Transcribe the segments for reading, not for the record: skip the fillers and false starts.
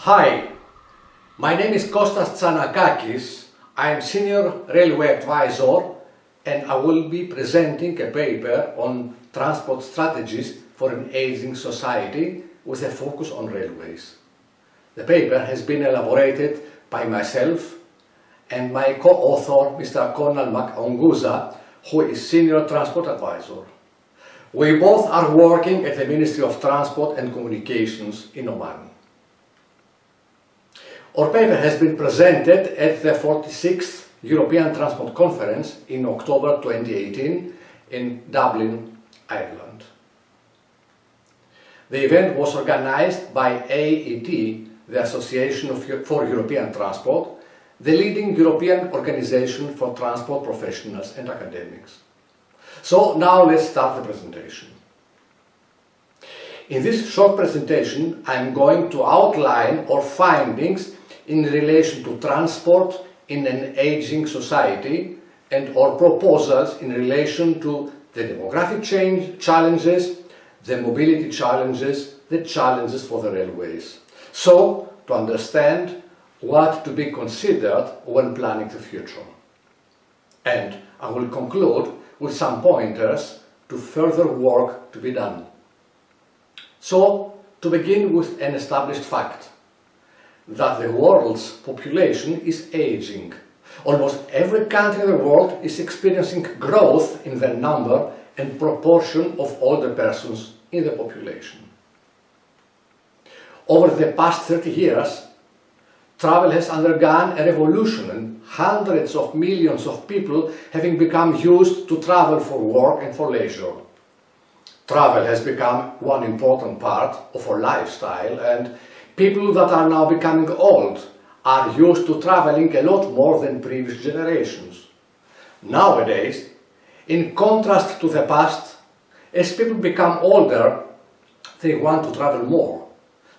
Hi, my name is Kostas Tsanakakis. I am Senior Railway Advisor and I will be presenting a paper on transport strategies for an aging society with a focus on railways. The paper has been elaborated by myself and my co-author, Mr. Conal Makonguza, who is Senior Transport Advisor. We both are working at the Ministry of Transport and Communications in Oman. Our paper has been presented at the 46th European Transport Conference in October 2018 in Dublin, Ireland. The event was organized by AET, the Association for European Transport, the leading European organization for transport professionals and academics. So now let's start the presentation. In this short presentation, I am going to outline our findings in relation to transport in an aging society and our proposals in relation to the demographic challenges, the mobility challenges, the challenges for the railways. So, to understand what to be considered when planning the future. And I will conclude with some pointers to further work to be done. So, to begin with an established fact, that the world's population is aging. Almost every country in the world is experiencing growth in the number and proportion of older persons in the population. Over the past 30 years, travel has undergone a revolution and hundreds of millions of people having become used to travel for work and for leisure. Travel has become one important part of our lifestyle, and people that are now becoming old are used to traveling a lot more than previous generations. Nowadays, in contrast to the past, as people become older, they want to travel more,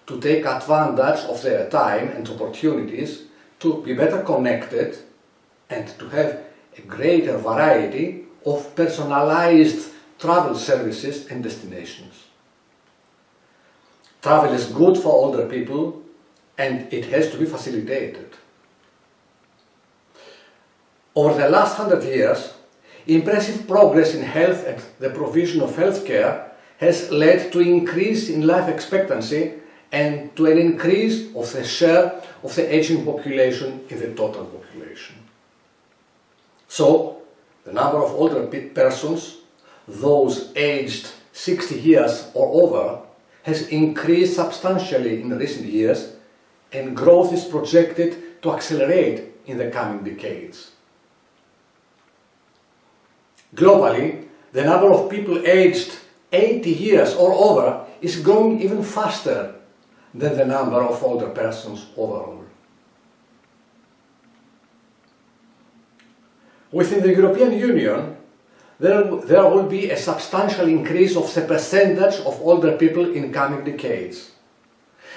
to take advantage of their time and opportunities, to be better connected and to have a greater variety of personalized travel services and destinations. Travel is good for older people and it has to be facilitated. Over the last 100 years, impressive progress in health and the provision of healthcare has led to increase in life expectancy and to an increase of the share of the aging population in the total population. So, the number of older persons, those aged 60 years or over, has increased substantially in recent years, and growth is projected to accelerate in the coming decades. Globally, the number of people aged 80 years or over is growing even faster than the number of older persons overall. Within the European Union, there will be a substantial increase of the percentage of older people in coming decades.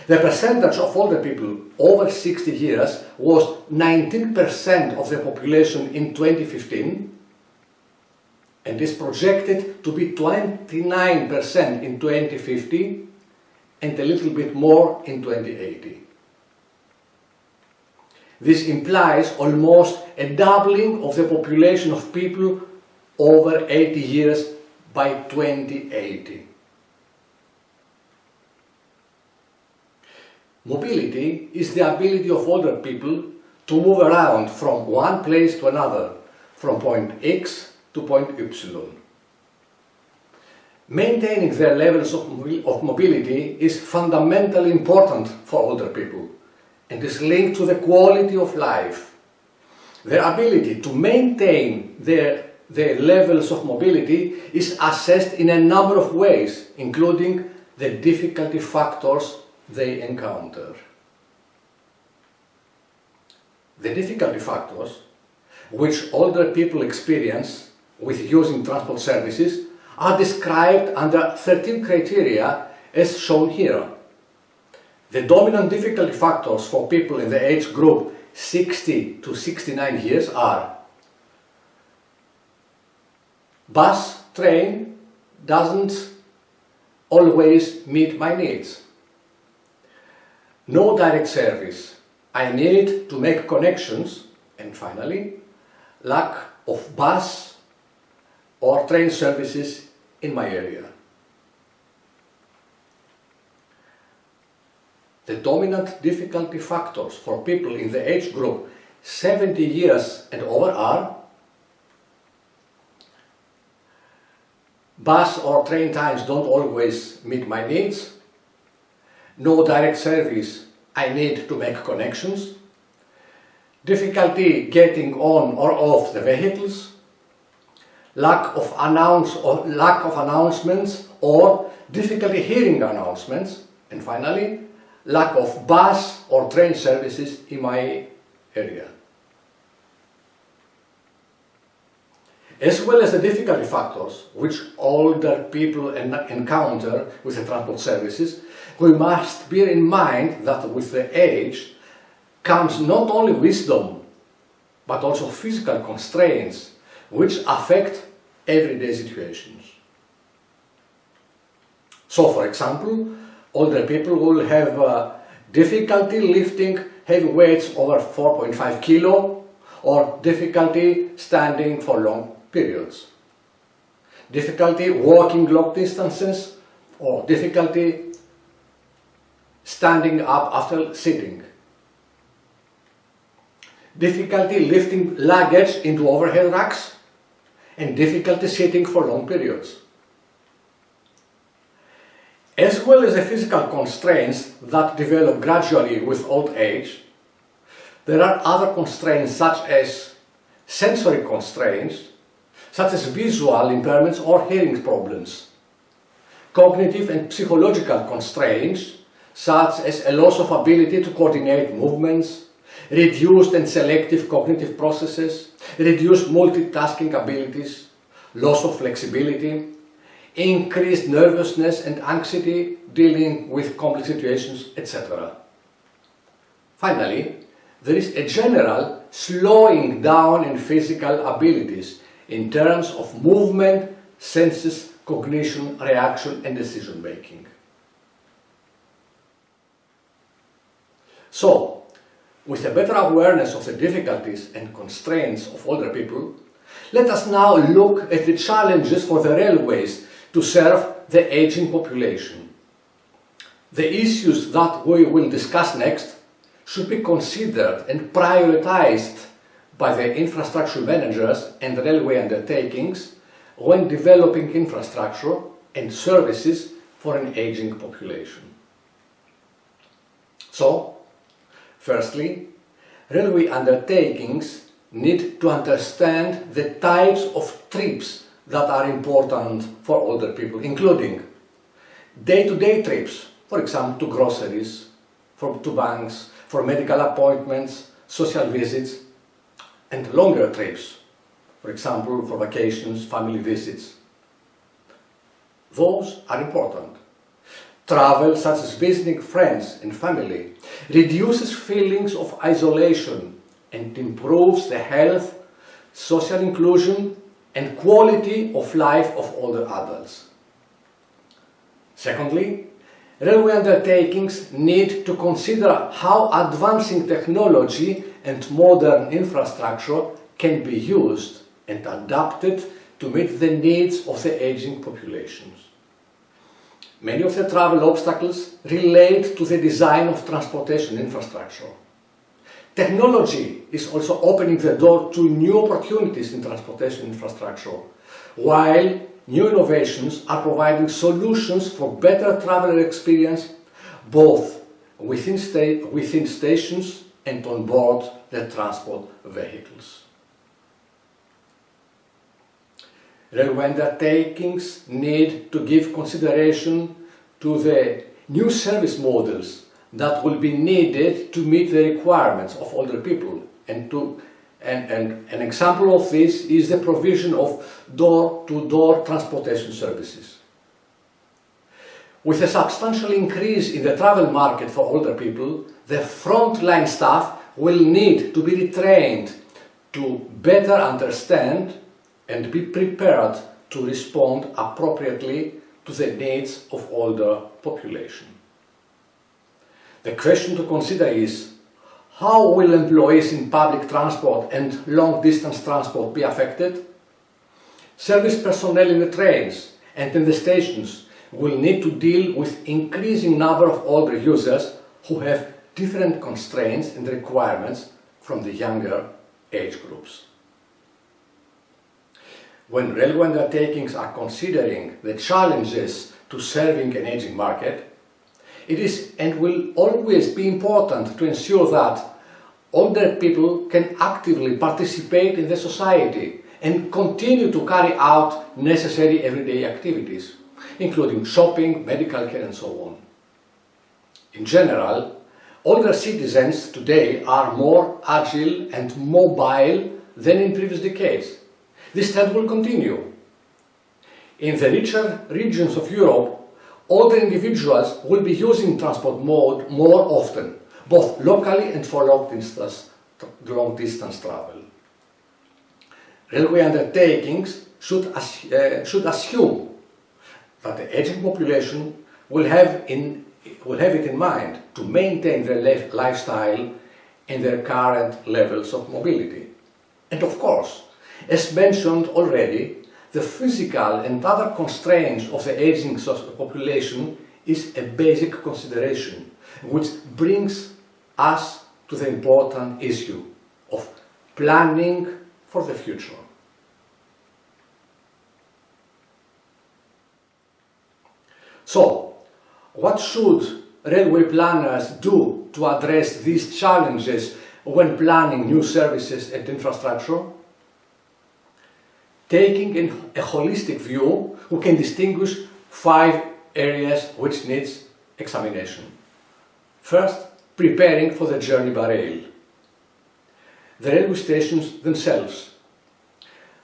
The percentage of older people over 60 years was 19% of the population in 2015 and is projected to be 29% in 2050 and a little bit more in 2080. This implies almost a doubling of the population of people over 80 years by 2080. Mobility is the ability of older people to move around from one place to another, from point X to point Y. Maintaining their levels of mobility is fundamentally important for older people and is linked to the quality of life. Their ability to maintain their levels of mobility is assessed in a number of ways, including the difficulty factors they encounter. The difficulty factors which older people experience with using transport services are described under 13 criteria as shown here. The dominant difficulty factors for people in the age group 60 to 69 years are: bus, train doesn't always meet my needs. no direct service, I need to make connections, and finally, lack of bus or train services in my area. The dominant difficulty factors for people in the age group 70 years and over are bus or train times don't always meet my needs, no direct service, I need to make connections, difficulty getting on or off the vehicles, lack of announcements or difficulty hearing announcements, and finally, lack of bus or train services in my area. As well as the difficulty factors which older people encounter with the transport services, we must bear in mind that with the age comes not only wisdom but also physical constraints which affect everyday situations. So, for example, older people will have difficulty lifting heavy weights over 4.5 kilo or difficulty standing for long periods, difficulty walking long distances or difficulty standing up after sitting, difficulty lifting luggage into overhead racks and difficulty sitting for long periods. As well as the physical constraints that develop gradually with old age, there are other constraints such as sensory constraints, such as visual impairments or hearing problems, cognitive and psychological constraints, such as a loss of ability to coordinate movements, reduced and selective cognitive processes, reduced multitasking abilities, loss of flexibility, increased nervousness and anxiety dealing with complex situations, etc. Finally, there is a general slowing down in physical abilities in terms of movement, senses, cognition, reaction and decision making. So, with a better awareness of the difficulties and constraints of older people, let us now look at the challenges for the railways to serve the aging population. The issues that we will discuss next should be considered and prioritized by the infrastructure managers and railway undertakings when developing infrastructure and services for an aging population. So, firstly, railway undertakings need to understand the types of trips that are important for older people, including day-to-day trips, for example, to groceries, to banks, for medical appointments, social visits, and longer trips, for example, for vacations, family visits. Those are important. Travel, such as visiting friends and family, reduces feelings of isolation and improves the health, social inclusion, and quality of life of older adults. Secondly, railway undertakings need to consider how advancing technology and modern infrastructure can be used and adapted to meet the needs of the aging populations. Many of the travel obstacles relate to the design of transportation infrastructure. Technology is also opening the door to new opportunities in transportation infrastructure, while new innovations are providing solutions for better traveler experience both within stations and on board the transport vehicles. Railway undertakings need to give consideration to the new service models that will be needed to meet the requirements of older people, and an example of this is the provision of door-to-door transportation services. With a substantial increase in the travel market for older people, the frontline staff will need to be retrained to better understand and be prepared to respond appropriately to the needs of older population. The question to consider is, how will employees in public transport and long-distance transport be affected? Service personnel in the trains and in the stations will need to deal with increasing number of older users who have different constraints and requirements from the younger age groups. When railway undertakings are considering the challenges to serving an aging market, it is and will always be important to ensure that older people can actively participate in the society and continue to carry out necessary everyday activities, including shopping, medical care and so on. In general, older citizens today are more agile and mobile than in previous decades. This trend will continue. In the richer regions of Europe, older individuals will be using transport mode more often, both locally and for long-distance travel. Railway undertakings should assume that the aging population will have it in mind to maintain their lifestyle and their current levels of mobility. And of course, as mentioned already, the physical and other constraints of the aging population is a basic consideration, which brings us to the important issue of planning for the future. So, what should railway planners do to address these challenges when planning new services and infrastructure? Taking a holistic view, we can distinguish 5 areas which needs examination. First, preparing for the journey by rail. The railway stations themselves,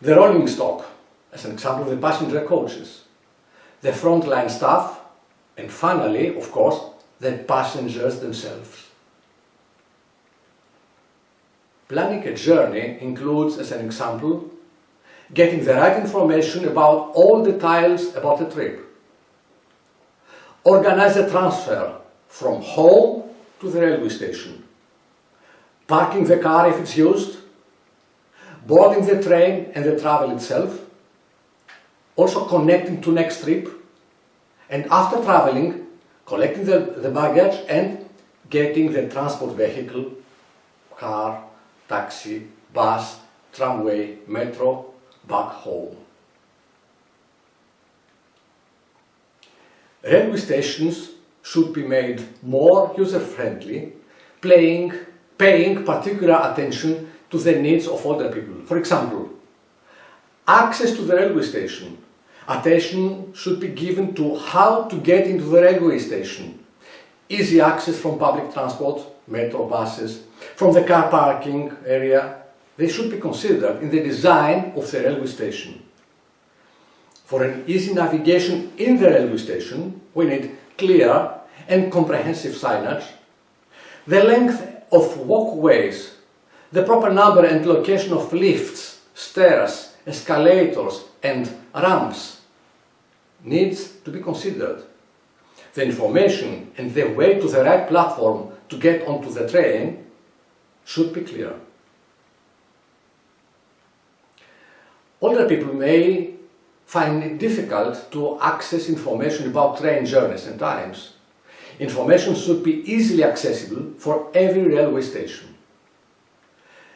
the rolling stock, as an example, the passenger coaches, the frontline staff, and finally, of course, the passengers themselves. Planning a journey includes, as an example, getting the right information about all details about the trip. Organize the transfer from home to the railway station. Parking the car if it's used. Boarding the train and the travel itself. Also connecting to next trip. And after traveling, collecting the baggage and getting the transport vehicle, car, taxi, bus, tramway, metro, back home. Railway stations should be made more user-friendly, paying particular attention to the needs of older people. For example, access to the railway station. Attention should be given to how to get into the railway station. Easy access from public transport, metro, buses, from the car parking area. They should be considered in the design of the railway station. For an easy navigation in the railway station, we need clear and comprehensive signage, the length of walkways, the proper number and location of lifts, stairs, escalators and ramps needs to be considered. The information and the way to the right platform to get onto the train should be clear. Older people may find it difficult to access information about train journeys and times. Information should be easily accessible for every railway station.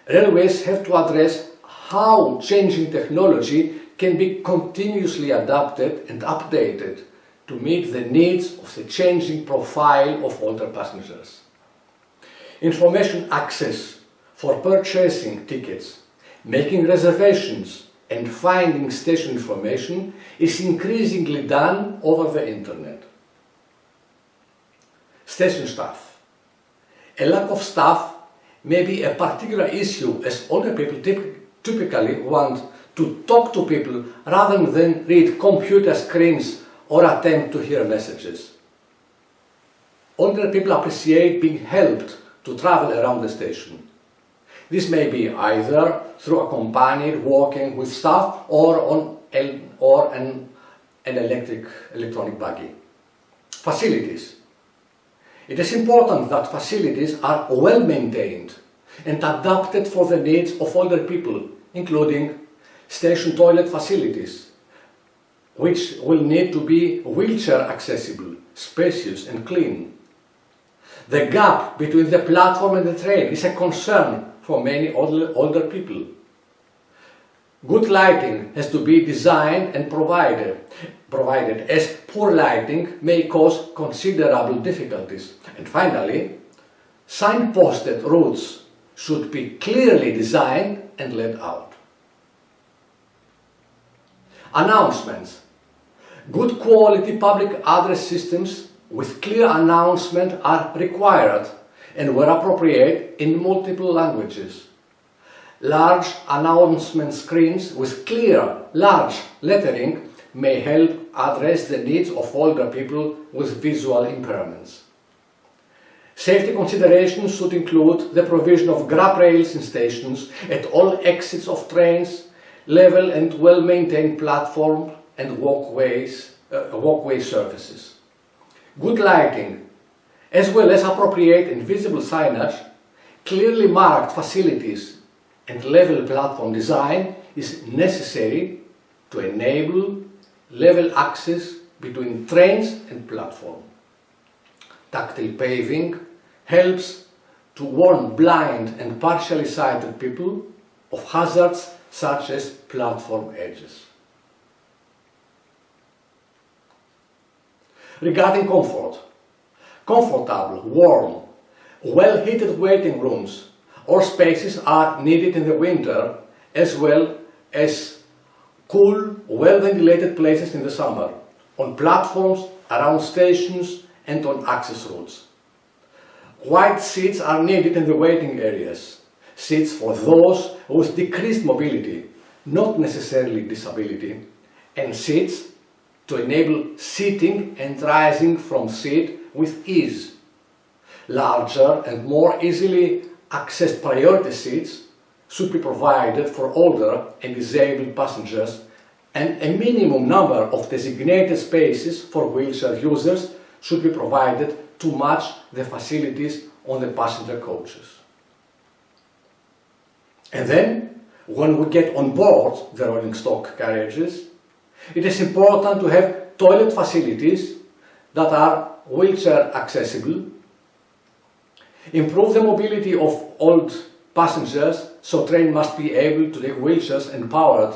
Railways have to address how changing technology can be continuously adapted and updated to meet the needs of the changing profile of older passengers. Information access for purchasing tickets, making reservations, and finding station information is increasingly done over the internet. Station staff. A lack of staff may be a particular issue, as older people typically want to talk to people rather than read computer screens or attempt to hear messages. Older people appreciate being helped to travel around the station. This may be either through accompanied walking with staff or an electronic buggy. Facilities. It is important that facilities are well maintained and adapted for the needs of older people, including station toilet facilities, which will need to be wheelchair accessible, spacious and clean. The gap between the platform and the train is a concern for many older people. Good lighting has to be designed and provided, as poor lighting may cause considerable difficulties. And finally, signposted routes should be clearly designed and laid out. Announcements. Good quality public address systems with clear announcement are required and where appropriate in multiple languages. Large announcement screens with clear, large lettering may help address the needs of older people with visual impairments. Safety considerations should include the provision of grab rails in stations, at all exits of trains, level and well-maintained platform and walkway surfaces. Good lighting, as well as appropriate and visible signage, clearly marked facilities and level platform design is necessary to enable level access between trains and platform. Tactile paving helps to warn blind and partially sighted people of hazards such as platform edges. Regarding comfort, comfortable, warm, well-heated waiting rooms or spaces are needed in the winter, as well as cool, well-ventilated places in the summer, on platforms, around stations and on access routes. Wide seats are needed in the waiting areas, seats for those with decreased mobility, not necessarily disability, and seats to enable sitting and rising from seat with ease. Larger and more easily accessed priority seats should be provided for older and disabled passengers, and a minimum number of designated spaces for wheelchair users should be provided to match the facilities on the passenger coaches. And then, when we get on board the rolling stock carriages, it is important to have toilet facilities that are wheelchair accessible, improve the mobility of old passengers, so train must be able to take wheelchairs and powered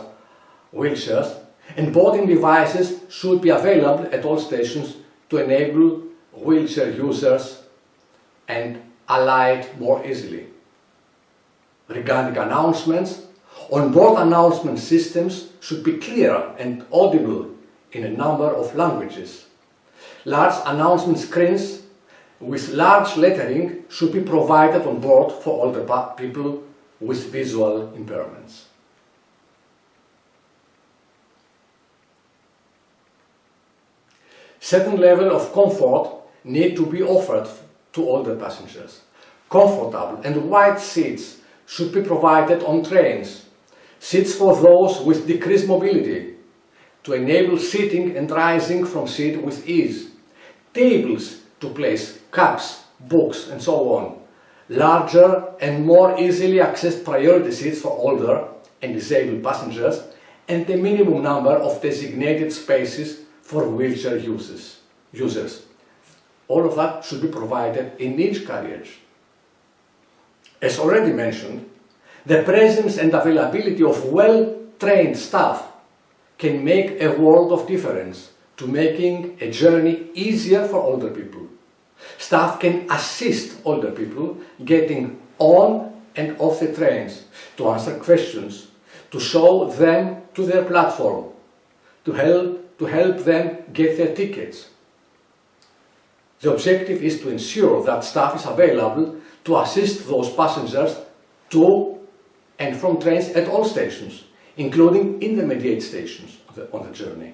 wheelchairs, and boarding devices should be available at all stations to enable wheelchair users and alight more easily. Regarding announcements, on-board announcement systems should be clear and audible in a number of languages. Large announcement screens with large lettering should be provided on board for older people with visual impairments. Certain level of comfort need to be offered to older passengers. Comfortable and wide seats should be provided on trains. Seats for those with decreased mobility to enable sitting and rising from seat with ease. Tables to place cups, books and so on. Larger and more easily accessed priority seats for older and disabled passengers, and a minimum number of designated spaces for wheelchair users. All of that should be provided in each carriage. As already mentioned, the presence and availability of well-trained staff can make a world of difference to making a journey easier for older people. Staff can assist older people getting on and off the trains, to answer questions, to show them to their platform, to help them get their tickets. The objective is to ensure that staff is available to assist those passengers to and from trains at all stations, including intermediate stations on the journey.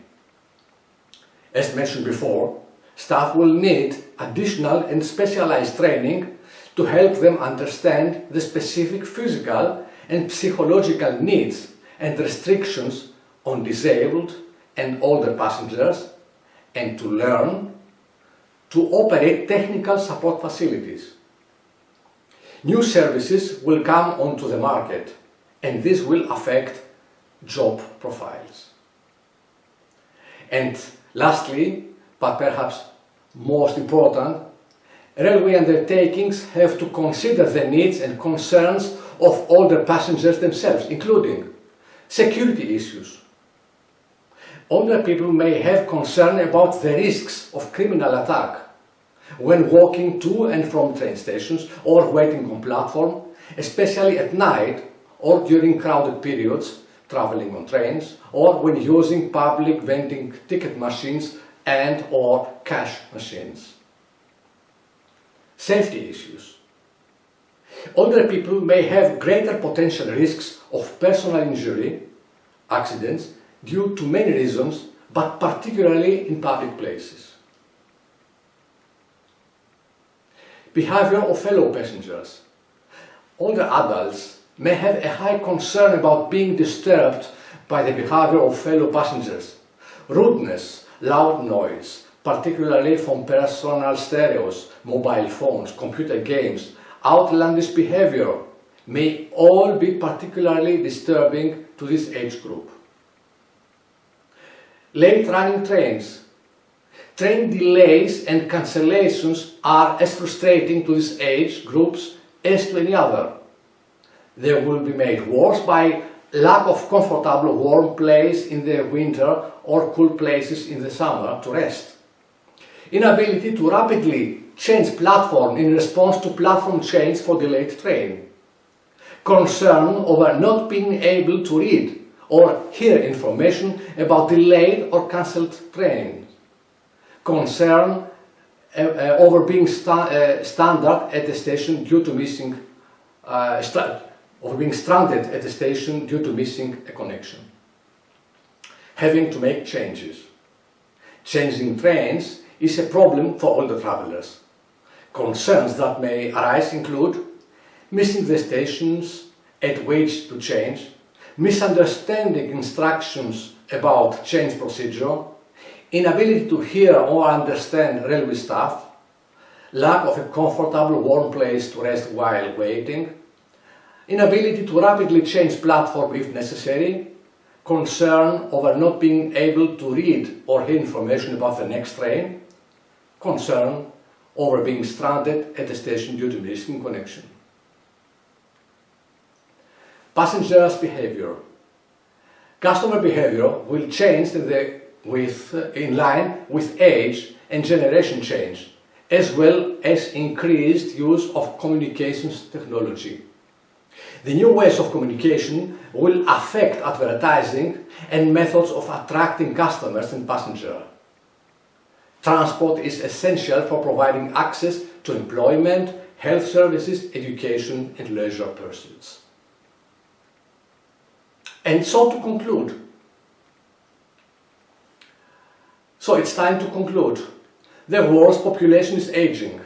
As mentioned before, staff will need additional and specialized training to help them understand the specific physical and psychological needs and restrictions on disabled and older passengers, and to learn to operate technical support facilities. New services will come onto the market, and this will affect job profiles. And lastly, but perhaps most important, railway undertakings have to consider the needs and concerns of all the passengers themselves, including security issues. Older people may have concern about the risks of criminal attack when walking to and from train stations or waiting on platform, especially at night or during crowded periods, traveling on trains, or when using public vending ticket machines and or cash machines. Safety issues. Older people may have greater potential risks of personal injury, accidents, due to many reasons, but particularly in public places. Behavior of fellow passengers. Older adults may have a high concern about being disturbed by the behavior of fellow passengers. Rudeness, loud noise, particularly from personal stereos, mobile phones, computer games, outlandish behavior may all be particularly disturbing to this age group. Late running trains. Train delays and cancellations are as frustrating to these age groups as to any other. They will be made worse by lack of comfortable warm place in the winter or cool places in the summer to rest. Inability to rapidly change platform in response to platform change for delayed train. Concern over not being able to read or hear information about delayed or cancelled trains. Concern over being stranded at the station due to missing a connection. Having to make changes. Changing trains is a problem for older travelers. Concerns that may arise include missing the stations at which to change, misunderstanding instructions about change procedure, inability to hear or understand railway staff, lack of a comfortable warm place to rest while waiting, inability to rapidly change platform if necessary, concern over not being able to read or hear information about the next train, concern over being stranded at the station due to missing connection. Passengers' behavior. Customer behavior will change in line with age and generation change, as well as increased use of communications technology. The new ways of communication will affect advertising and methods of attracting customers and passengers. Transport is essential for providing access to employment, health services, education and leisure pursuits. And so to conclude. So it's time to conclude. The world's population is aging,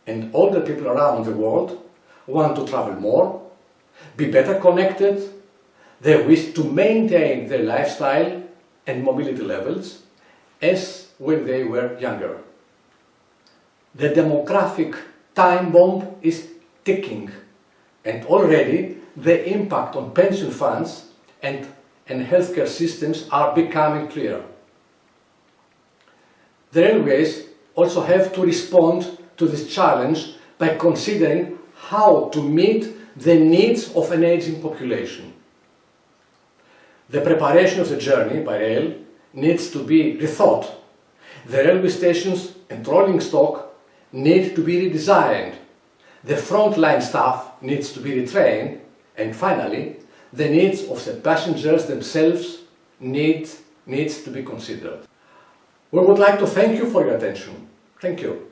and older people around the world want to travel more, be better connected, they wish to maintain their lifestyle and mobility levels as when they were younger. The demographic time bomb is ticking, and already the impact on pension funds and healthcare systems are becoming clear. The railways also have to respond to this challenge by considering how to meet the needs of an aging population. The preparation of the journey by rail needs to be rethought. The railway stations and rolling stock need to be redesigned. The frontline staff needs to be retrained, and finally, the needs of the passengers themselves needs to be considered. We would like to thank you for your attention. Thank you.